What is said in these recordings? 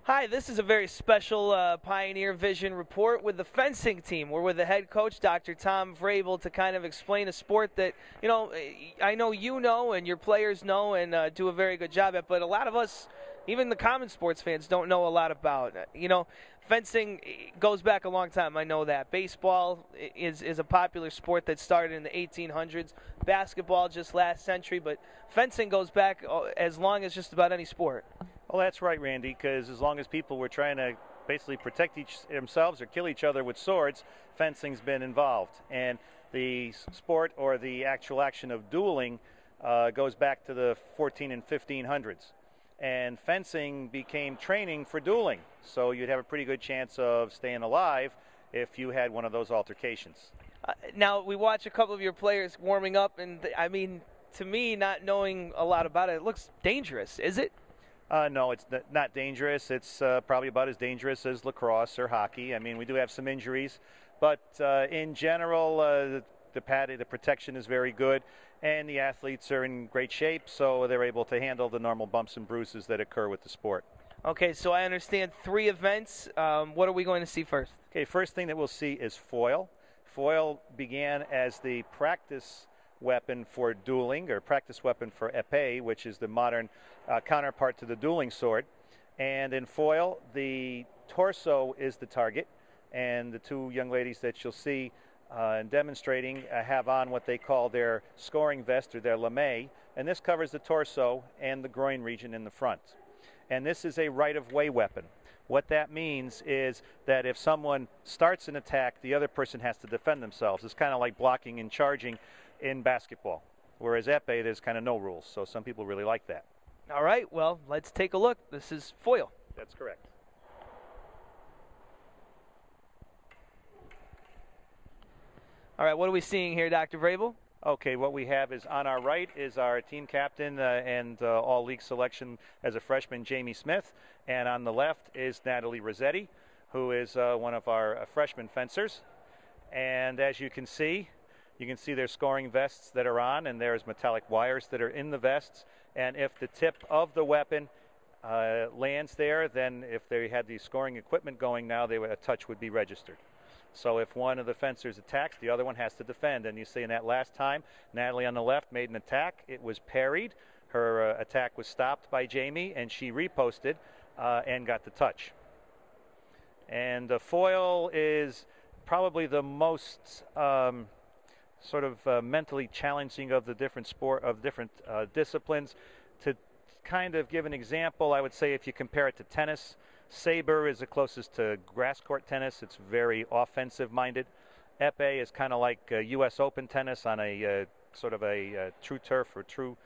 Hi, this is a very special Pioneer Vision report with the fencing team. We're with the head coach, Dr. Tom Vrabel, to kind of explain a sport that, I know you know and your players know and do a very good job at, but a lot of us, even the common sports fans, don't know a lot about. Fencing goes back a long time. I know that. Baseball is a popular sport that started in the 1800s. Basketball just last century, but fencing goes back as long as just about any sport. Well, that's right, Randy, because as long as people were trying to basically protect themselves or kill each other with swords, fencing's been involved. And the sport or the actual action of dueling goes back to the 14 and 1500s. And fencing became training for dueling, so you'd have a pretty good chance of staying alive if you had one of those altercations. Now, we watch a couple of your players warming up, and to me, not knowing a lot about it, it looks dangerous. Is it? No, it's not dangerous. It's probably about as dangerous as lacrosse or hockey. I mean, we do have some injuries, but in general, the protection is very good, and the athletes are in great shape, so they're able to handle the normal bumps and bruises that occur with the sport. Okay, so I understand 3 events. What are we going to see first? Okay, first thing that we'll see is foil. Foil began as the practice weapon for dueling, or practice weapon for épée, which is the modern counterpart to the dueling sword. And in foil, the torso is the target, and the 2 young ladies that you'll see demonstrating have on what they call their scoring vest, or their lame, and this covers the torso and the groin region in the front. And this is a right-of-way weapon. What that means is that if someone starts an attack, the other person has to defend themselves. It's kind of like blocking and charging in basketball, whereas épée, there's kind of no rules, so some people really like that. All right, well, let's take a look. This is foil. That's correct. All right, what are we seeing here, Dr. Vrabel? Okay, what we have is on our right is our team captain and all-league selection as a freshman, Jamie Smith, and on the left is Natalie Rossetti, who is one of our freshman fencers. And as you can see their scoring vests that are on, and there's metallic wires that are in the vests. And if the tip of the weapon lands there, then if they had the scoring equipment going now, a touch would be registered. So if one of the fencers attacks, the other one has to defend. And you see in that last time, Natalie on the left made an attack. It was parried. Her attack was stopped by Jamie, and she reposted and got the touch. And foil is probably the most mentally challenging of the different disciplines. To kind of give an example, I would say if you compare it to tennis, saber is the closest to grass court tennis. It's very offensive minded. Épée is kind of like U.S. Open tennis on a true turf or true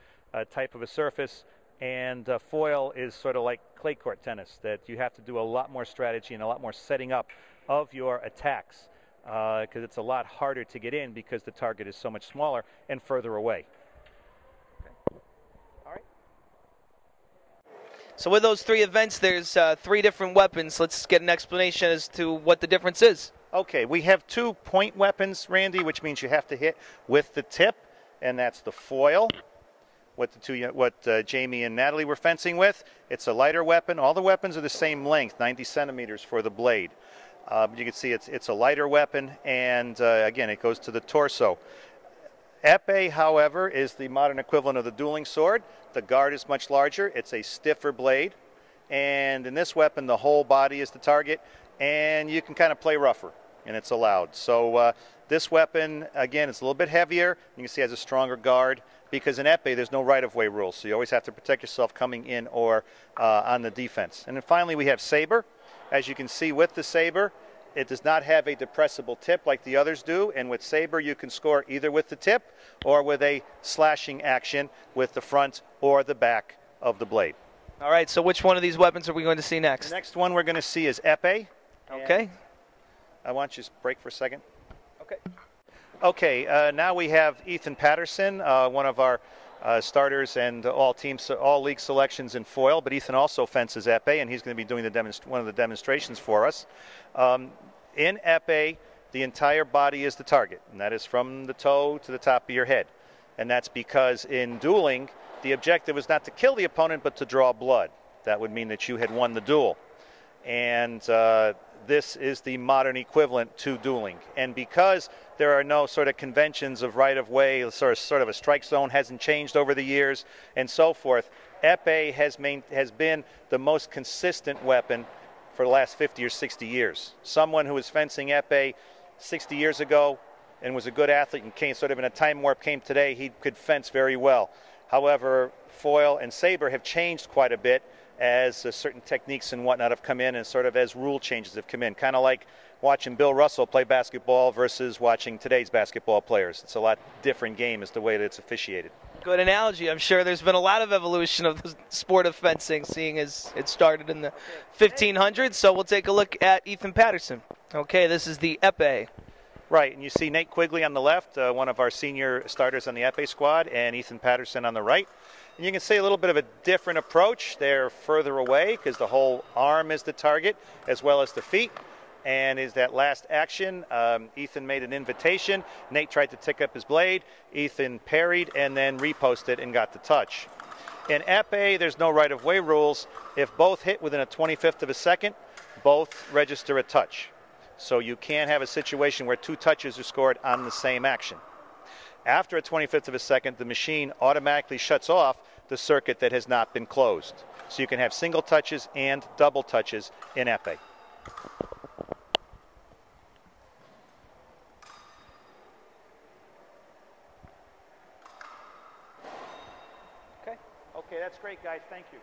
type of a surface. And foil is sort of like clay court tennis, that you have to do a lot more strategy and a lot more setting up of your attacks, because it's a lot harder to get in because the target is so much smaller and further away. Okay. All right. So with those 3 events, there's 3 different weapons. Let's get an explanation as to what the difference is. Okay, we have 2 point weapons, Randy, which means you have to hit with the tip, and that's the foil. What Jamie and Natalie were fencing with. It's a lighter weapon. All the weapons are the same length, 90 centimeters for the blade. You can see it's a lighter weapon, and again, it goes to the torso. Épée, however, is the modern equivalent of the dueling sword. The guard is much larger. It's a stiffer blade, and in this weapon, the whole body is the target, and you can kind of play rougher, and it's allowed. So this weapon, again, it's a little bit heavier. You can see it has a stronger guard, because in épée, there's no right-of-way rule, so you always have to protect yourself coming in or on the defense. And then finally, we have saber. As you can see with the saber, it does not have a depressible tip like the others do, and with saber, you can score either with the tip or with a slashing action with the front or the back of the blade. All right, so which one of these weapons are we going to see next? The next one we're going to see is épée. Okay. I want you to break for a second. Okay. Okay, now we have Ethan Patterson, one of our starters and all league selections in foil, but Ethan also fences épée, and he's going to be doing one of the demonstrations for us. In épée, the entire body is the target, and that is from the toe to the top of your head. And that's because in dueling, the objective is not to kill the opponent, but to draw blood. That would mean that you had won the duel. and this is the modern equivalent to dueling. And because there are no sort of conventions of right-of-way, sort of a strike zone hasn't changed over the years, and so forth, epee has been the most consistent weapon for the last 50 or 60 years. Someone who was fencing epee 60 years ago and was a good athlete and came sort of in a time warp came today, he could fence very well. However, foil and saber have changed quite a bit as certain techniques and whatnot have come in, and sort of as rule changes have come in. Kind of like watching Bill Russell play basketball versus watching today's basketball players. It's a lot different game as the way that it's officiated. Good analogy. I'm sure there's been a lot of evolution of the sport of fencing, seeing as it started in the 1500s. So we'll take a look at Ethan Patterson. Okay, this is the epee. Right, and you see Nate Quigley on the left, one of our senior starters on the epee squad, and Ethan Patterson on the right. And you can see a little bit of a different approach. They're further away because the whole arm is the target as well as the feet. And is that last action, Ethan made an invitation. Nate tried to tick up his blade. Ethan parried and then reposted and got the touch. In epee, there's no right-of-way rules. If both hit within a 25th of a second, both register a touch. So you can't have a situation where two touches are scored on the same action. After a 25th of a second, the machine automatically shuts off the circuit that has not been closed. So you can have single touches and double touches in epee. Okay, that's great, guys. Thank you.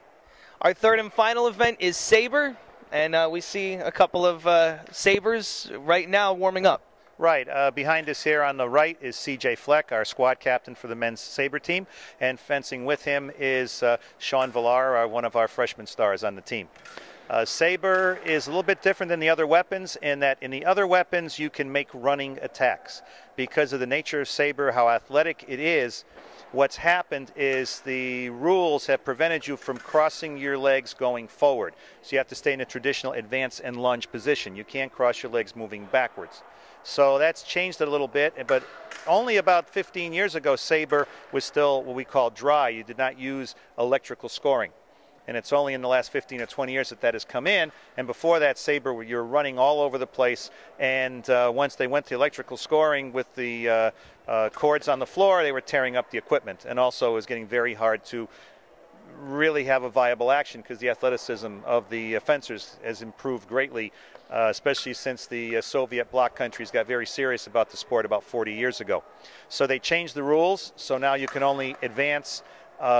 Our third and final event is saber, and we see a couple of sabers right now warming up. Right. Behind us here on the right is C.J. Fleck, our squad captain for the men's saber team, and fencing with him is Sean Villar, one of our freshman stars on the team. Saber is a little bit different than the other weapons in that in the other weapons you can make running attacks. Because of the nature of saber, how athletic it is, what's happened is the rules have prevented you from crossing your legs going forward. So you have to stay in a traditional advance and lunge position. You can't cross your legs moving backwards. So that's changed it a little bit, but only about 15 years ago, saber was still what we call dry. You did not use electrical scoring. And it's only in the last 15 or 20 years that that has come in. And before that, saber, you're running all over the place. And once they went to electrical scoring with the cords on the floor, they were tearing up the equipment. And also it was getting very hard to really have a viable action because the athleticism of the fencers has improved greatly, especially since the Soviet bloc countries got very serious about the sport about 40 years ago. So they changed the rules, so now you can only advance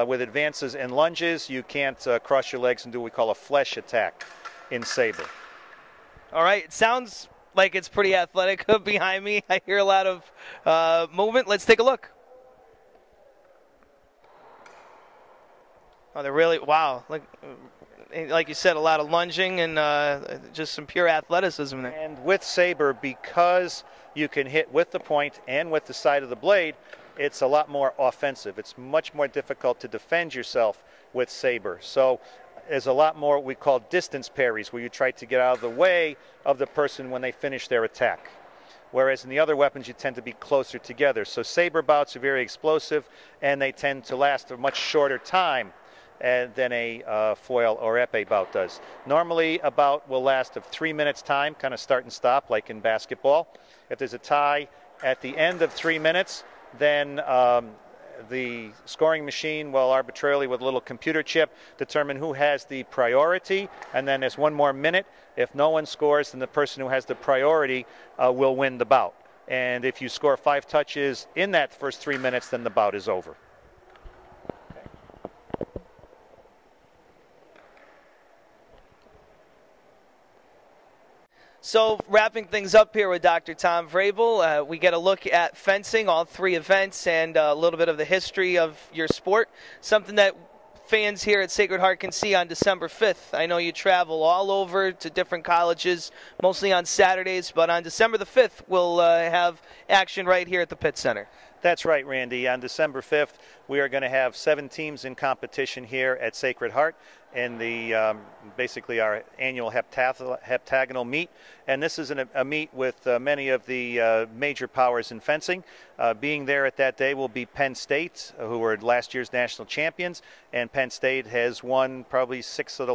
with advances and lunges. You can't cross your legs and do what we call a flesh attack in saber. All right, it sounds like it's pretty athletic behind me. I hear a lot of movement. Let's take a look. Oh, they're really, wow. Like you said, a lot of lunging and just some pure athleticism there. And with saber, because you can hit with the point and with the side of the blade, it's a lot more offensive. It's much more difficult to defend yourself with saber. So there's a lot more what we call distance parries, where you try to get out of the way of the person when they finish their attack. Whereas in the other weapons, you tend to be closer together. So saber bouts are very explosive, and they tend to last a much shorter time than a foil or epee bout does. Normally, a bout will last of 3 minutes time, kind of start and stop, like in basketball. If there's a tie at the end of 3 minutes, then the scoring machine will arbitrarily, with a little computer chip, determine who has the priority, and then there's 1 more minute. If no one scores, then the person who has the priority will win the bout. And if you score 5 touches in that first 3 minutes, then the bout is over. So wrapping things up here with Dr. Tom Vrabel, we get a look at fencing, all 3 events, and a little bit of the history of your sport, something that fans here at Sacred Heart can see on December 5th. I know you travel all over to different colleges, mostly on Saturdays, but on December the 5th, we'll have action right here at the Pitt Center. That's right, Randy. On December 5th, we are going to have 7 teams in competition here at Sacred Heart, in the basically our annual heptagonal meet, and this is a meet with many of the major powers in fencing. Being there at that day will be Penn State, who were last year's national champions, and Penn State has won probably 6 or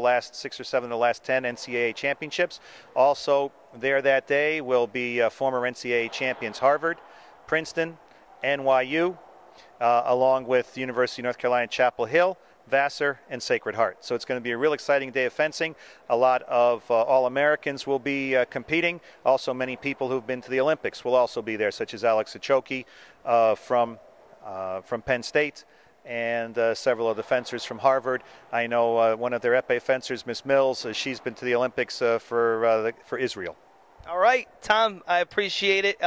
7 of the last 10 NCAA championships. Also there that day will be former NCAA champions Harvard, Princeton, NYU, along with the University of North Carolina Chapel Hill, Vassar, and Sacred Heart. So it's going to be a real exciting day of fencing. A lot of All-Americans will be competing. Also, many people who've been to the Olympics will also be there, such as Alex Ochoki from Penn State, and several of the fencers from Harvard. I know one of their épée fencers, Miss Mills, she's been to the Olympics for Israel. All right, Tom, I appreciate it.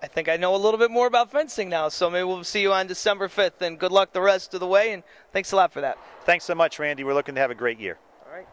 I think I know a little bit more about fencing now, so maybe we'll see you on December 5th, and good luck the rest of the way, and thanks a lot for that. Thanks so much, Randy. We're looking to have a great year. All right.